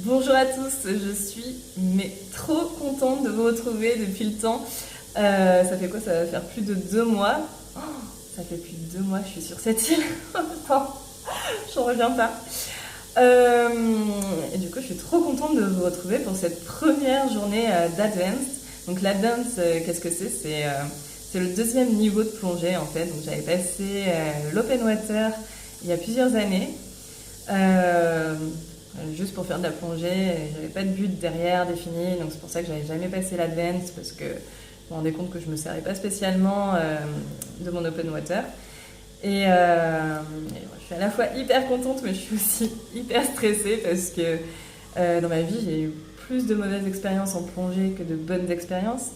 Bonjour à tous, je suis trop contente de vous retrouver depuis le temps. Ça fait quoi? Ça va faire plus de 2 mois. Oh, ça fait plus de 2 mois que je suis sur cette île. Attends, j'en reviens pas. Euh, et du coup, je suis trop contente de vous retrouver pour cette première journée d'Advanced. Donc l'Advanced, qu'est-ce que c'est? C'est le deuxième niveau de plongée en fait. Donc j'avais passé l'Open Water il y a plusieurs années. Euh, Juste pour faire de la plongée, j'avais pas de but derrière défini, donc c'est pour ça que j'avais jamais passé l'Advance parce que je me rendais compte que je me servais pas spécialement de mon open water. Je suis à la fois hyper contente, mais je suis aussi hyper stressée parce que dans ma vie, j'ai eu plus de mauvaises expériences en plongée que de bonnes expériences.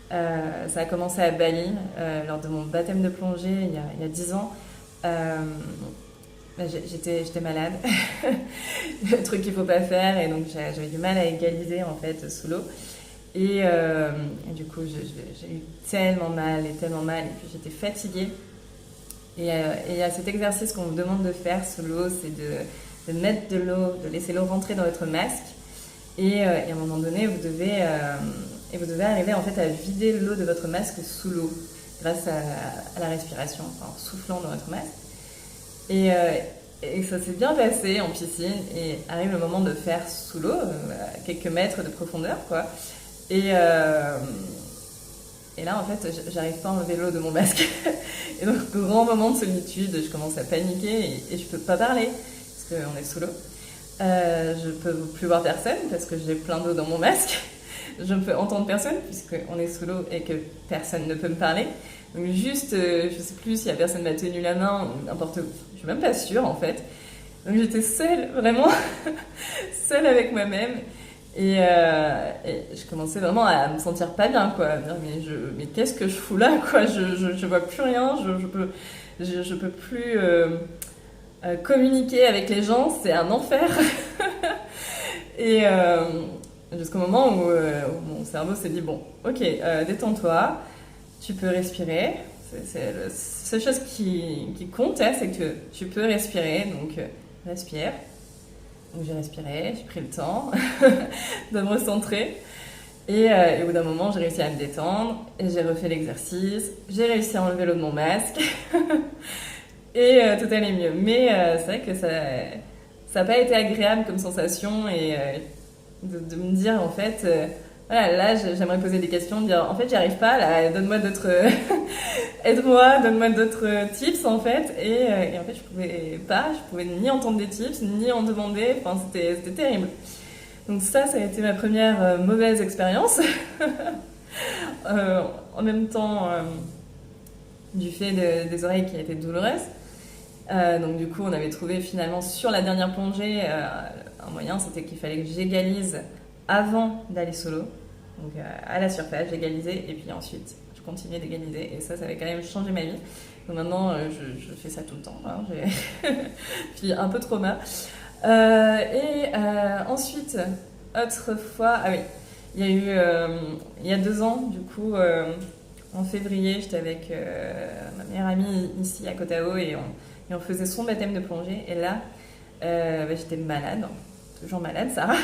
Ça a commencé à Bali lors de mon baptême de plongée il y a 10 ans. Euh, j'étais malade, le truc qu'il faut pas faire, et donc j'avais du mal à égaliser en fait sous l'eau. Et du coup, j'ai eu tellement mal, et puis j'étais fatiguée. Et il y a cet exercice qu'on vous demande de faire sous l'eau, c'est de mettre de l'eau, de laisser l'eau rentrer dans votre masque. Et à un moment donné, vous devez arriver en fait à vider l'eau de votre masque sous l'eau grâce à la respiration, en soufflant dans votre masque. Et, euh, et ça s'est bien passé en piscine, et arrive le moment de faire sous l'eau, à quelques mètres de profondeur, quoi. Et, euh, et là, en fait, j'arrive pas à enlever l'eau de mon masque. Et donc, grand moment de solitude, je commence à paniquer et je peux pas parler, parce qu'on est sous l'eau. Je peux plus voir personne, parce que j'ai plein d'eau dans mon masque. Je ne peux entendre personne, puisqu'on est sous l'eau et que personne ne peut me parler. Donc juste, je sais plus si la personne m'a tenu la main ou n'importe où. Je suis même pas sûre en fait. Donc j'étais seule, vraiment seule avec moi-même. Et je commençais vraiment à me sentir pas bien, quoi. À me dire, mais qu'est-ce que je fous là, quoi? Je vois plus rien, je peux plus communiquer avec les gens, c'est un enfer. et jusqu'au moment où mon cerveau s'est dit, bon, ok, détends-toi. Tu peux respirer. C'est la seule chose qui compte, hein, c'est que tu peux respirer. Donc, respire. Donc, j'ai respiré, j'ai pris le temps de me recentrer. Et au bout d'un moment, j'ai réussi à me détendre. Et j'ai refait l'exercice. J'ai réussi à enlever l'eau de mon masque. Tout allait mieux. Mais c'est vrai que ça n'a pas été agréable comme sensation. De me dire, en fait... voilà, là, j'aimerais poser des questions, dire en fait, j'y arrive pas, là, donne-moi d'autres. Aide-moi, donne-moi d'autres tips, en fait. Et en fait, je pouvais ni entendre des tips, ni en demander, enfin, c'était terrible. Donc, ça a été ma première mauvaise expérience. En même temps, du fait des oreilles qui étaient douloureuses. Donc, du coup, on avait trouvé finalement sur la dernière plongée un moyen, c'était qu'il fallait que j'égalise avant d'aller solo, donc à la surface, j'égalisais, et puis ensuite je continuais d'égaliser, et ça avait quand même changé ma vie. Donc maintenant, je fais ça tout le temps, hein. Puis un peu trauma. Ensuite, autre fois, ah oui, il y a eu, il y a 2 ans, du coup, en février, j'étais avec ma meilleure amie ici à Kotao, et on faisait son baptême de plongée, et là, j'étais malade, toujours malade, Sarah.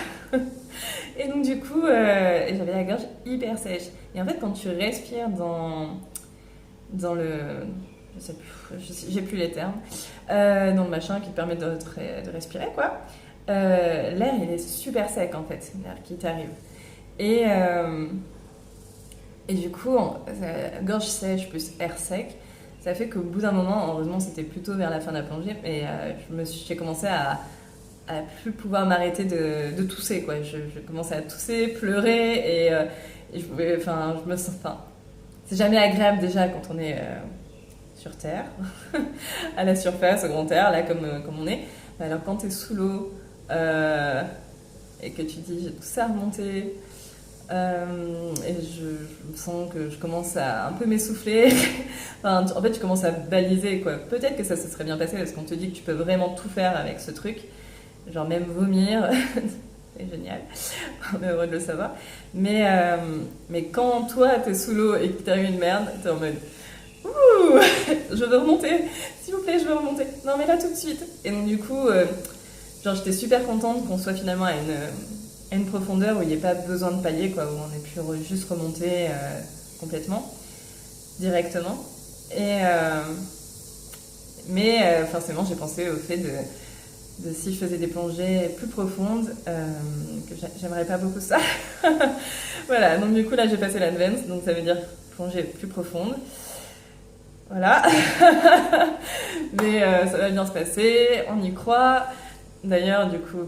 Et donc du coup, j'avais la gorge hyper sèche. Et en fait, quand tu respires dans le... Je sais plus, j'ai plus les termes. Dans le machin qui te permet de respirer, quoi. L'air, il est super sec, en fait, l'air qui t'arrive. Et, et du coup, gorge sèche plus air sec, ça fait qu'au bout d'un moment, heureusement, c'était plutôt vers la fin de la plongée, mais j'ai commencé à plus pouvoir m'arrêter de tousser, quoi. Je commençais à tousser, pleurer, et je pouvais, enfin, je me sens, enfin, c'est jamais agréable déjà quand on est sur terre, à la surface, au grand air, là comme on est. Alors quand t'es sous l'eau et que tu dis j'ai tout ça à remonter, et je me sens que je commence à un peu m'essouffler. Enfin, en fait, tu commences à baliser, quoi. Peut-être que ça se serait bien passé parce qu'on te dit que tu peux vraiment tout faire avec ce truc. Genre même vomir, c'est génial, on est heureux de le savoir. Mais quand toi t'es sous l'eau et que t'arrive une merde, t'es en mode ouh, je veux remonter, s'il vous plaît, je veux remonter. Non mais là tout de suite. Et donc du coup, genre j'étais super contente qu'on soit finalement à une profondeur où il n'y ait pas besoin de palier, quoi, où on ait pu juste remonter complètement, directement. Mais forcément, j'ai pensé au fait de si je faisais des plongées plus profondes, que j'aimerais pas beaucoup ça. Voilà, donc du coup là j'ai passé l'advance, donc ça veut dire plongée plus profonde. Voilà. Mais ça va bien se passer, on y croit. D'ailleurs, du coup,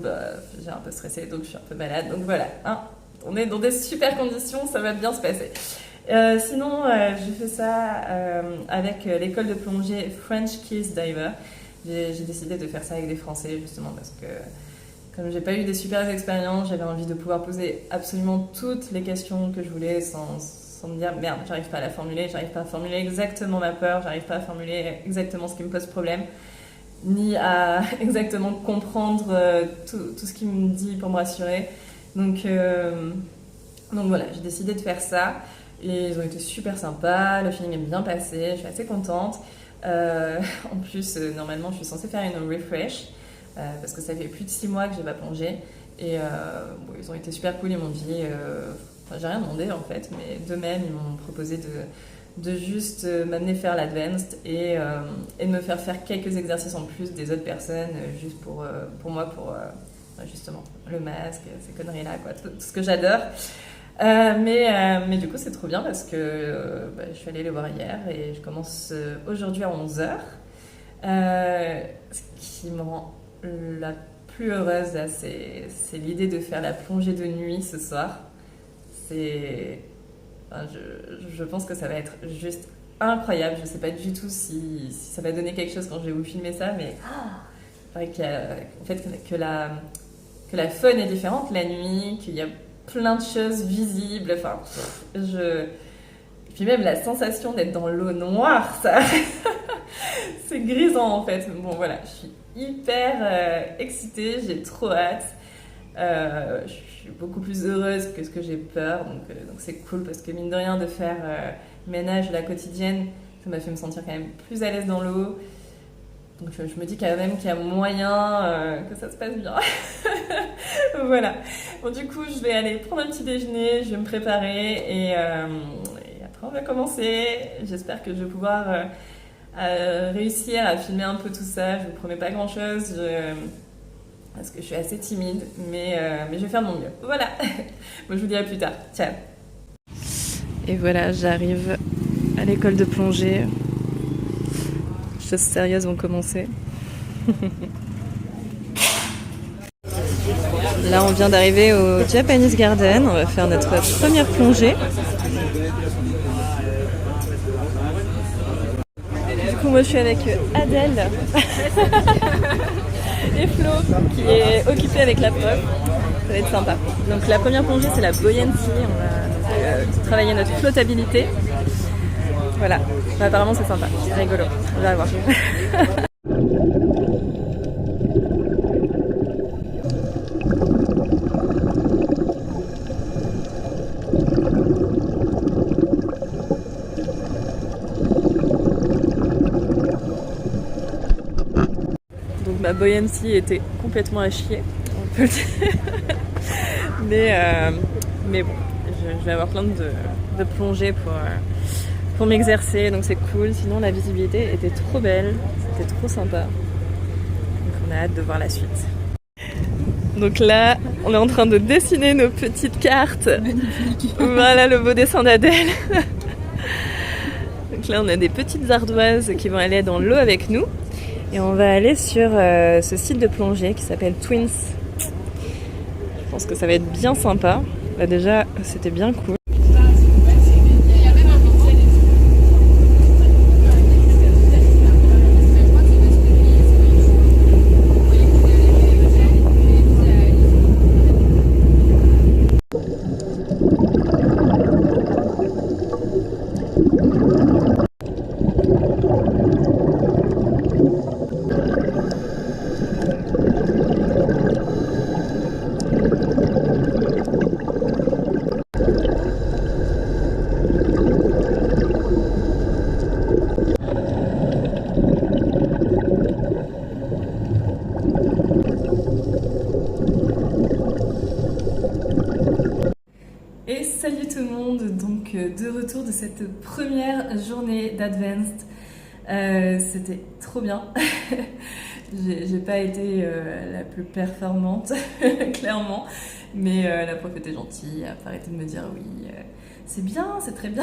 j'ai un peu stressé, donc je suis un peu malade. Donc voilà, hein, on est dans des super conditions, ça va bien se passer. Sinon, j'ai fait ça avec l'école de plongée French Kiss Diver. J'ai décidé de faire ça avec des Français, justement, parce que comme j'ai pas eu des super expériences, j'avais envie de pouvoir poser absolument toutes les questions que je voulais sans me dire merde, j'arrive pas à la formuler, j'arrive pas à formuler exactement ma peur, j'arrive pas à formuler exactement ce qui me pose problème, ni à exactement comprendre tout ce qu'il me dit pour me rassurer. Donc voilà, j'ai décidé de faire ça. Et ils ont été super sympas, le feeling est bien passé, je suis assez contente. En plus, normalement, je suis censée faire une refresh parce que ça fait plus de 6 mois que j'ai pas plongé. Et bon, ils ont été super cool, ils m'ont dit. Enfin, j'ai rien demandé en fait, mais d'eux-mêmes, ils m'ont proposé de juste m'amener faire l'advanced et de me faire quelques exercices en plus des autres personnes, juste pour moi, pour justement le masque, ces conneries-là, quoi, tout ce que j'adore. Mais du coup, c'est trop bien parce que je suis allée les voir hier et je commence aujourd'hui à 11h. Ce qui me rend la plus heureuse, là, c'est l'idée de faire la plongée de nuit ce soir. Enfin, je pense que ça va être juste incroyable. Je sais pas du tout si ça va donner quelque chose quand je vais vous filmer ça, mais en fait, que la faune est différente la nuit, qu'il y a plein de choses visibles. Enfin, puis même la sensation d'être dans l'eau noire, ça, c'est grisant en fait. Bon voilà, je suis hyper excitée, j'ai trop hâte. Je suis beaucoup plus heureuse que ce que j'ai peur, donc c'est cool parce que mine de rien de faire ménage de la quotidienne, ça m'a fait me sentir quand même plus à l'aise dans l'eau. Donc je me dis quand même qu'il y a moyen que ça se passe bien. Voilà. Bon, du coup, je vais aller prendre un petit déjeuner, je vais me préparer et après on va commencer. J'espère que je vais pouvoir réussir à filmer un peu tout ça. Je vous promets pas grand chose parce que je suis assez timide, mais je vais faire de mon mieux. Voilà. Bon, je vous dis à plus tard. Ciao. Et voilà, j'arrive à l'école de plongée. Choses sérieuses vont commencer. Là, on vient d'arriver au Japanese Garden. On va faire notre première plongée. Du coup, moi, je suis avec Adèle et Flo, qui est occupée avec la prof. Ça va être sympa. Donc, la première plongée, c'est la buoyancy. On va travailler notre flottabilité. Voilà. Apparemment, c'est sympa. C'est rigolo. On va voir. Donc ma buoyancy était complètement à chier, on peut le dire. Mais bon, je vais avoir plein de plongées pour m'exercer, donc c'est cool. Sinon la visibilité était trop belle, c'était trop sympa. Donc on a hâte de voir la suite. Donc là, on est en train de dessiner nos petites cartes. Magnifique. Voilà le beau dessin d'Adèle. Donc là, on a des petites ardoises qui vont aller dans l'eau avec nous. Et on va aller sur ce site de plongée qui s'appelle Twins. Je pense que ça va être bien sympa. Là déjà, c'était bien cool. tout le monde, donc de retour de cette première journée d'Advanced. C'était trop bien. J'ai pas été la plus performante, clairement, mais la prof était gentille, elle a pas arrêté de me dire oui, c'est bien, c'est très bien.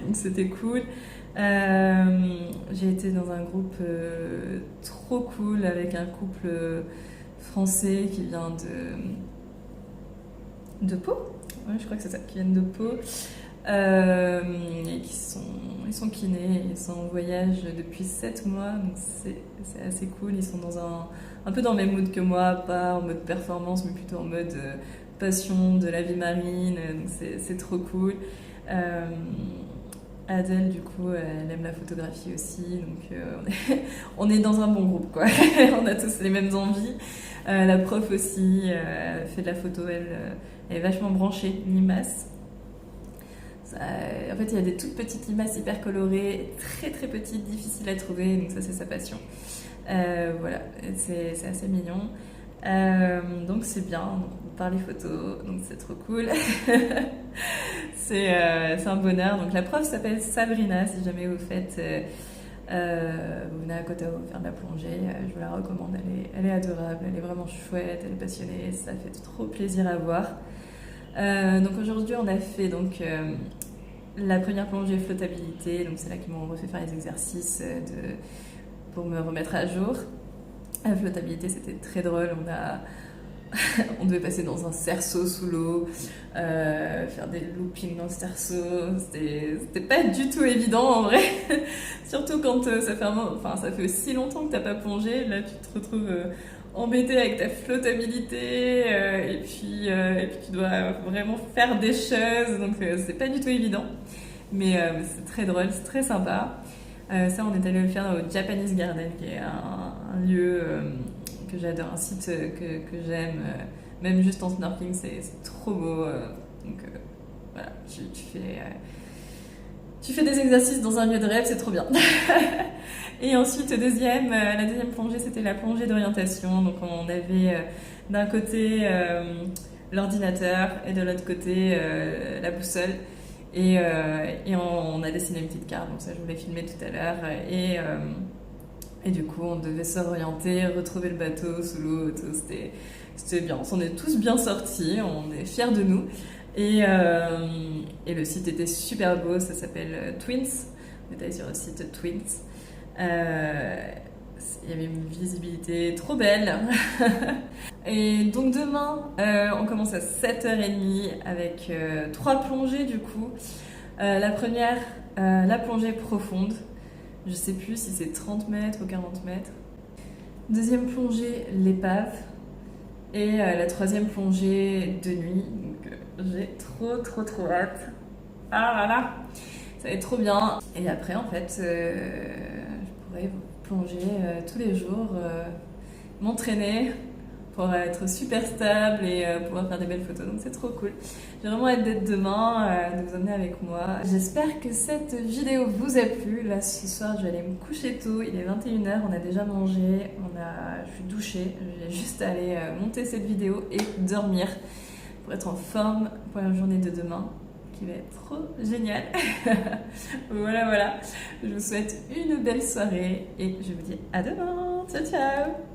Donc c'était cool. J'ai été dans un groupe trop cool avec un couple français qui vient de Pau. Ouais, je crois que c'est ça, qui viennent de Pau. Et ils sont kinés, ils sont en voyage depuis 7 mois, donc c'est assez cool. Ils sont dans un peu dans le même mood que moi, pas en mode performance, mais plutôt en mode passion de la vie marine, donc c'est trop cool. Adèle, du coup, elle aime la photographie aussi, donc on est dans un bon groupe, quoi. On a tous les mêmes envies. La prof aussi fait de la photo, elle est vachement branchée, limace. En fait, il y a des toutes petites limaces hyper colorées, très très petites, difficiles à trouver, donc ça c'est sa passion. Voilà, c'est assez mignon. Donc c'est bien, on parle les photos, donc c'est trop cool. C'est un bonheur. Donc la prof s'appelle Sabrina, si jamais vous faites, vous venez à Kotaou faire de la plongée, je vous la recommande, elle est adorable, elle est vraiment chouette, elle est passionnée, ça fait trop plaisir à voir. Donc aujourd'hui on a fait donc la première plongée flottabilité, donc c'est là qu'ils m'ont refait faire les exercices pour me remettre à jour. La flottabilité c'était très drôle, on devait passer dans un cerceau sous l'eau, faire des loopings dans le cerceau, c'était pas du tout évident en vrai, surtout quand ça fait aussi longtemps que t'as pas plongé, là tu te retrouves embêté avec ta flottabilité et puis tu dois vraiment faire des choses, donc c'est pas du tout évident, mais c'est très drôle, c'est très sympa. Ça on est allé le faire au Japanese Garden, qui est un lieu que j'adore, un site que j'aime, même juste en snorkeling c'est trop beau, donc voilà, tu fais des exercices dans un lieu de rêve, c'est trop bien. Et ensuite, la deuxième plongée, c'était la plongée d'orientation. Donc on avait d'un côté l'ordinateur et de l'autre côté la boussole. Et on a dessiné une petite carte, donc ça je vous l'ai filmé tout à l'heure. Et du coup, on devait s'orienter, retrouver le bateau sous l'eau, tout. C'était bien. On s'en est tous bien sortis, on est fiers de nous. Et le site était super beau, ça s'appelle Twins. On est allé sur le site Twins. Il y avait une visibilité trop belle. Et donc demain, on commence à 7h30 avec 3 plongées du coup. La première, la plongée profonde. Je sais plus si c'est 30 mètres ou 40 mètres. Deuxième plongée, l'épave. Et la troisième plongée de nuit. Donc j'ai trop hâte. Ah là là, ça va être trop bien. Et après en fait, je pourrais plonger tous les jours, m'entraîner pour être super stable et pouvoir faire des belles photos. Donc c'est trop cool. J'ai vraiment hâte d'être demain, de vous emmener avec moi. J'espère que cette vidéo vous a plu. Là ce soir je vais aller me coucher tôt, il est 21h, on a déjà mangé, je suis douchée. Je vais juste aller monter cette vidéo et dormir pour être en forme pour la journée de demain, qui va être trop génial. Voilà, je vous souhaite une belle soirée et je vous dis à demain. Ciao ciao.